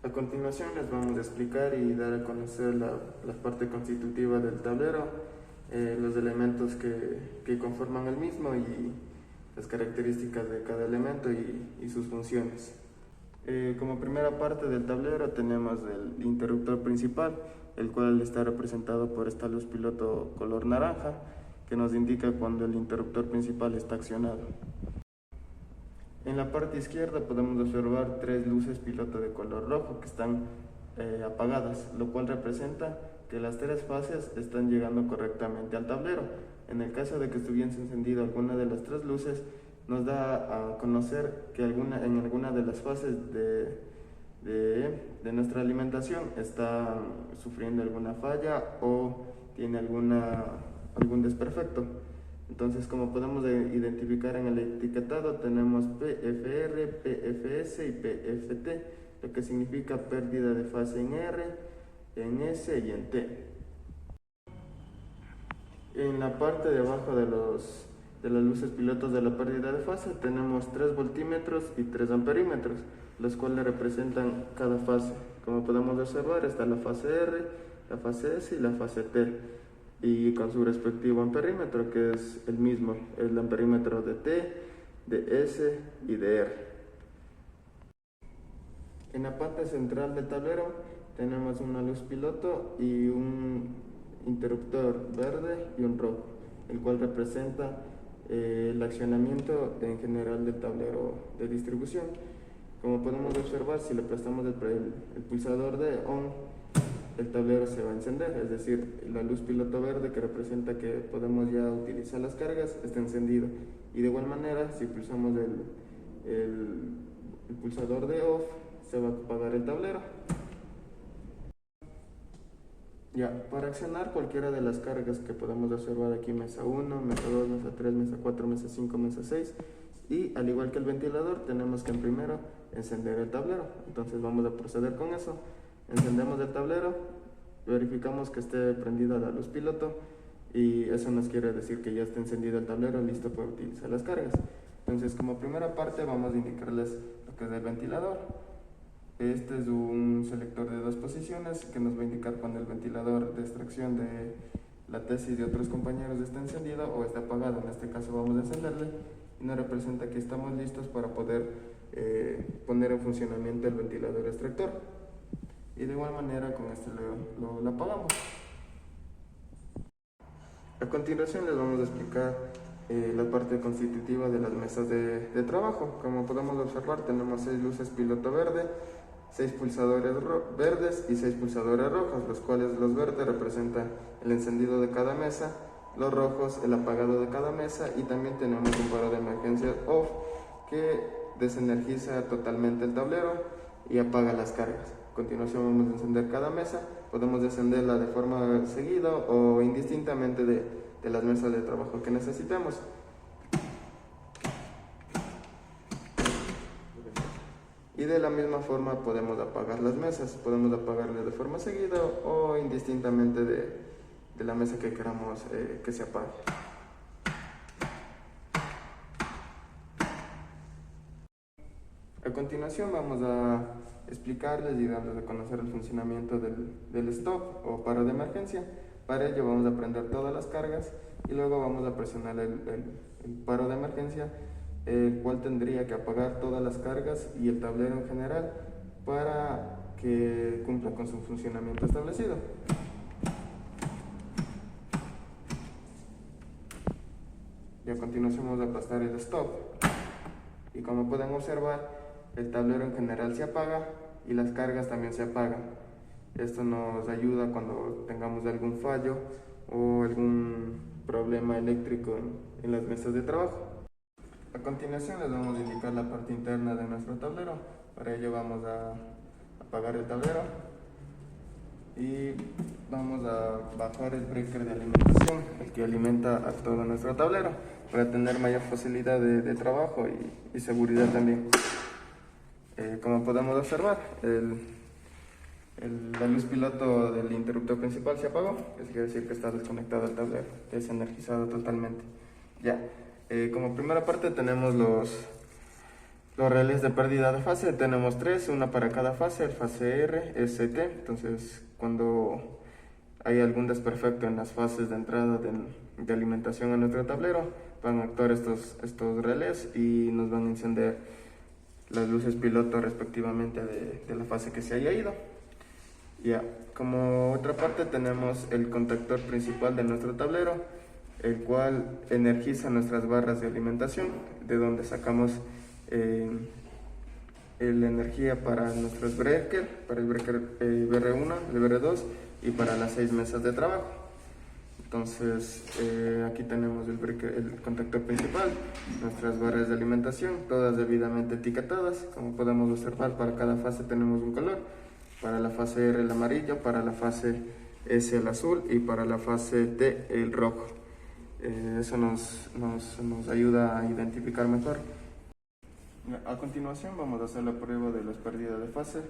A continuación les vamos a explicar y dar a conocer la parte constitutiva del tablero, los elementos que conforman el mismo y las características de cada elemento y sus funciones. Como primera parte del tablero tenemos el interruptor principal, el cual está representado por esta luz piloto color naranja, que nos indica cuando el interruptor principal está accionado. En la parte izquierda podemos observar tres luces piloto de color rojo que están apagadas, lo cual representa que las tres fases están llegando correctamente al tablero. En el caso de que estuviese encendida alguna de las tres luces, nos da a conocer que en alguna de las fases de nuestra alimentación está sufriendo alguna falla o tiene algún desperfecto. Entonces, como podemos identificar en el etiquetado, tenemos PFR, PFS y PFT, lo que significa pérdida de fase en R, en S y en T. En la parte de abajo de las luces pilotos de la pérdida de fase tenemos 3 voltímetros y 3 amperímetros, los cuales representan cada fase. Como podemos observar, está la fase R, la fase S y la fase T, y con su respectivo amperímetro, que es el mismo, el amperímetro de T, de S y de R. En la parte central del tablero tenemos una luz piloto y un interruptor verde y un rojo, el cual representa el accionamiento en general del tablero de distribución. Como podemos observar, si le prestamos el pulsador de ON, el tablero se va a encender, es decir, la luz piloto verde, que representa que podemos ya utilizar las cargas, está encendido. Y de igual manera, si pulsamos el pulsador de OFF, se va a apagar el tablero. Ya, para accionar cualquiera de las cargas que podemos observar aquí, mesa 1, mesa 2, mesa 3, mesa 4, mesa 5, mesa 6, y al igual que el ventilador, tenemos que primero encender el tablero. Entonces vamos a proceder con eso. Encendemos el tablero, verificamos que esté prendida la luz piloto y eso nos quiere decir que ya está encendido el tablero, listo para utilizar las cargas. Entonces, como primera parte vamos a indicarles lo que es el ventilador. Este es un selector de 2 posiciones que nos va a indicar cuando el ventilador de extracción de la tesis de otros compañeros está encendido o está apagado. En este caso vamos a encenderle y nos representa que estamos listos para poder poner en funcionamiento el ventilador extractor. Y de igual manera con este lo apagamos. A continuación les vamos a explicar la parte constitutiva de las mesas de trabajo. Como podemos observar, tenemos 6 luces piloto verde, 6 pulsadores verdes y 6 pulsadores rojos, los cuales los verdes representan el encendido de cada mesa, los rojos el apagado de cada mesa, y también tenemos un paro de emergencia OFF que desenergiza totalmente el tablero y apaga las cargas. A continuación vamos a encender cada mesa, podemos encenderla de forma seguida o indistintamente de las mesas de trabajo que necesitemos. Y de la misma forma podemos apagar las mesas, podemos apagarlas de forma seguida o indistintamente de la mesa que queramos que se apague. A continuación vamos a explicarles y darles a conocer el funcionamiento del stop o paro de emergencia. Para ello vamos a prender todas las cargas y luego vamos a presionar el paro de emergencia, el cual tendría que apagar todas las cargas y el tablero en general para que cumpla con su funcionamiento establecido. Y a continuación vamos a aplastar el stop. Y como pueden observar, el tablero en general se apaga y las cargas también se apagan. Esto nos ayuda cuando tengamos algún fallo o algún problema eléctrico en las mesas de trabajo. A continuación les vamos a indicar la parte interna de nuestro tablero. Para ello vamos a apagar el tablero y vamos a bajar el breaker de alimentación, el que alimenta a todo nuestro tablero, para tener mayor facilidad de trabajo y seguridad también. Como podemos observar, la luz piloto del interruptor principal se apagó, eso quiere decir que está desconectado el tablero, desenergizado totalmente. Ya, como primera parte tenemos Los relés de pérdida de fase tenemos tres, una para cada fase, el fase R, ST. Entonces, cuando hay algún desperfecto en las fases de entrada de alimentación a nuestro tablero, van a actuar estos relés y nos van a encender las luces piloto respectivamente de la fase que se haya ido. Ya, como otra parte tenemos el contactor principal de nuestro tablero, el cual energiza nuestras barras de alimentación, de donde sacamos la energía para nuestros breakers, para el breaker BR1, el BR2 y para las 6 mesas de trabajo. Entonces aquí tenemos el contactor principal, nuestras barras de alimentación, todas debidamente etiquetadas. Como podemos observar, para cada fase tenemos un color: para la fase R el amarillo, para la fase S el azul y para la fase T el rojo. Eso nos ayuda a identificar mejor. A continuación vamos a hacer la prueba de las pérdidas de fase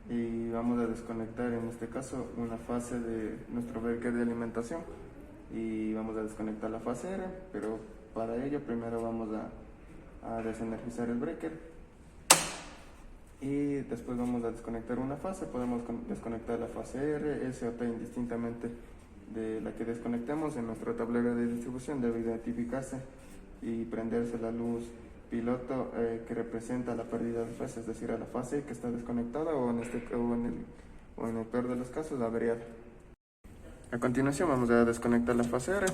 y vamos a desconectar en este caso una fase de nuestro breaker de alimentación y vamos a desconectar la fase R, pero para ello primero vamos a desenergizar el breaker y después vamos a desconectar una fase. Podemos desconectar la fase R, S o T indistintamente de la que desconectemos. En nuestro tablero de distribución debe identificarse y prenderse la luz piloto que representa la pérdida de fase, es decir, a la fase que está desconectada o en el peor de los casos averiada. A continuación vamos a desconectar la fase R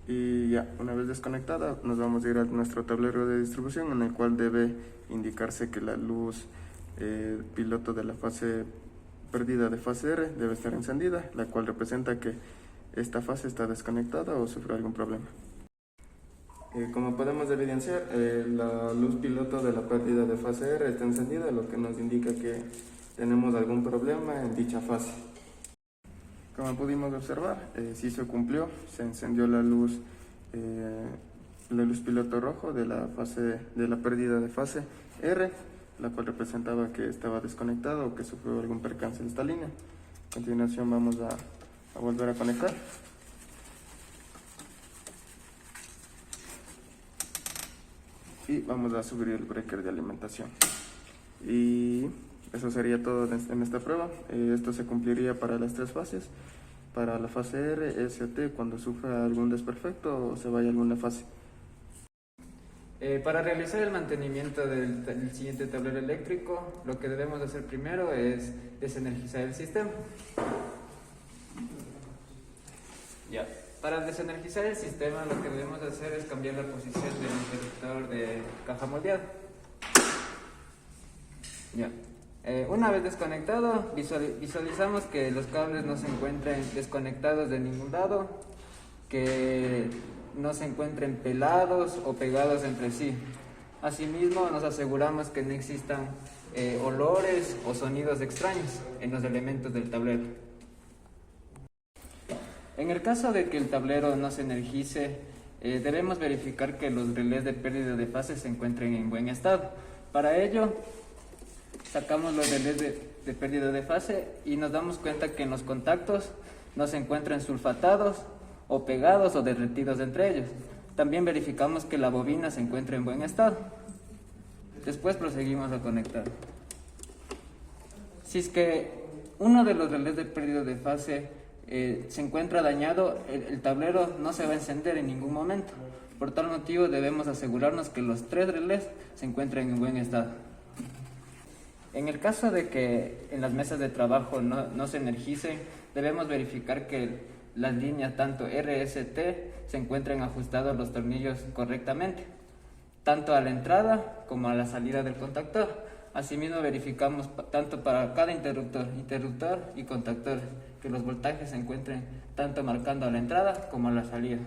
y ya, una vez desconectada nos vamos a ir a nuestro tablero de distribución, en el cual debe indicarse que la luz piloto de la fase pérdida de fase R debe estar encendida, la cual representa que esta fase está desconectada o sufre algún problema. Como podemos evidenciar, la luz piloto de la pérdida de fase R está encendida, lo que nos indica que tenemos algún problema en dicha fase. Como pudimos observar, sí se cumplió, se encendió la luz piloto rojo de la pérdida de fase R, la cual representaba que estaba desconectado o que sufrió algún percance en esta línea. A continuación vamos a volver a conectar. Y vamos a subir el breaker de alimentación. Y eso sería todo en esta prueba. Esto se cumpliría para las tres fases. Para la fase R, S o T, cuando sufra algún desperfecto o se vaya alguna fase. Para realizar el mantenimiento del siguiente tablero eléctrico, lo que debemos hacer primero es desenergizar el sistema. Ya. Para desenergizar el sistema, lo que debemos hacer es cambiar la posición del interruptor de caja moldeada. Ya. Una vez desconectado, visualizamos que los cables no se encuentren desconectados de ningún lado, que no se encuentren pelados o pegados entre sí. Asimismo, nos aseguramos que no existan olores o sonidos extraños en los elementos del tablero. En el caso de que el tablero no se energice, debemos verificar que los relés de pérdida de fase se encuentren en buen estado. Para ello, sacamos los relés de pérdida de fase y nos damos cuenta que en los contactos no se encuentran sulfatados o pegados o derretidos entre ellos. También verificamos que la bobina se encuentra en buen estado. Después proseguimos a conectar. Si es que uno de los relés de pérdida de fase se encuentra dañado, el tablero no se va a encender en ningún momento. Por tal motivo debemos asegurarnos que los tres relés se encuentren en buen estado. En el caso de que en las mesas de trabajo no se energicen, debemos verificar que las líneas tanto RST se encuentren ajustados los tornillos correctamente, tanto a la entrada como a la salida del contactor. Asimismo, verificamos tanto para cada interruptor y contactor que los voltajes se encuentren tanto marcando a la entrada como a la salida.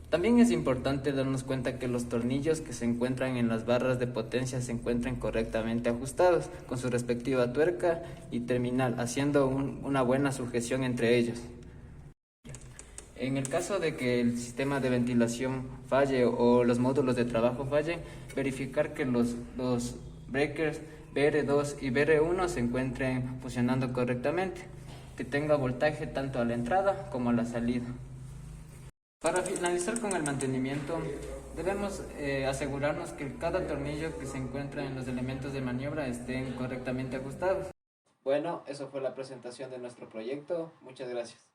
También es importante darnos cuenta que los tornillos que se encuentran en las barras de potencia se encuentren correctamente ajustados con su respectiva tuerca y terminal, haciendo una buena sujeción entre ellos. En el caso de que el sistema de ventilación falle o los módulos de trabajo fallen, verificar que los breakers BR2 y BR1 se encuentren funcionando correctamente, que tenga voltaje tanto a la entrada como a la salida. Para finalizar con el mantenimiento, debemos asegurarnos que cada tornillo que se encuentra en los elementos de maniobra estén correctamente ajustados. Bueno, eso fue la presentación de nuestro proyecto. Muchas gracias.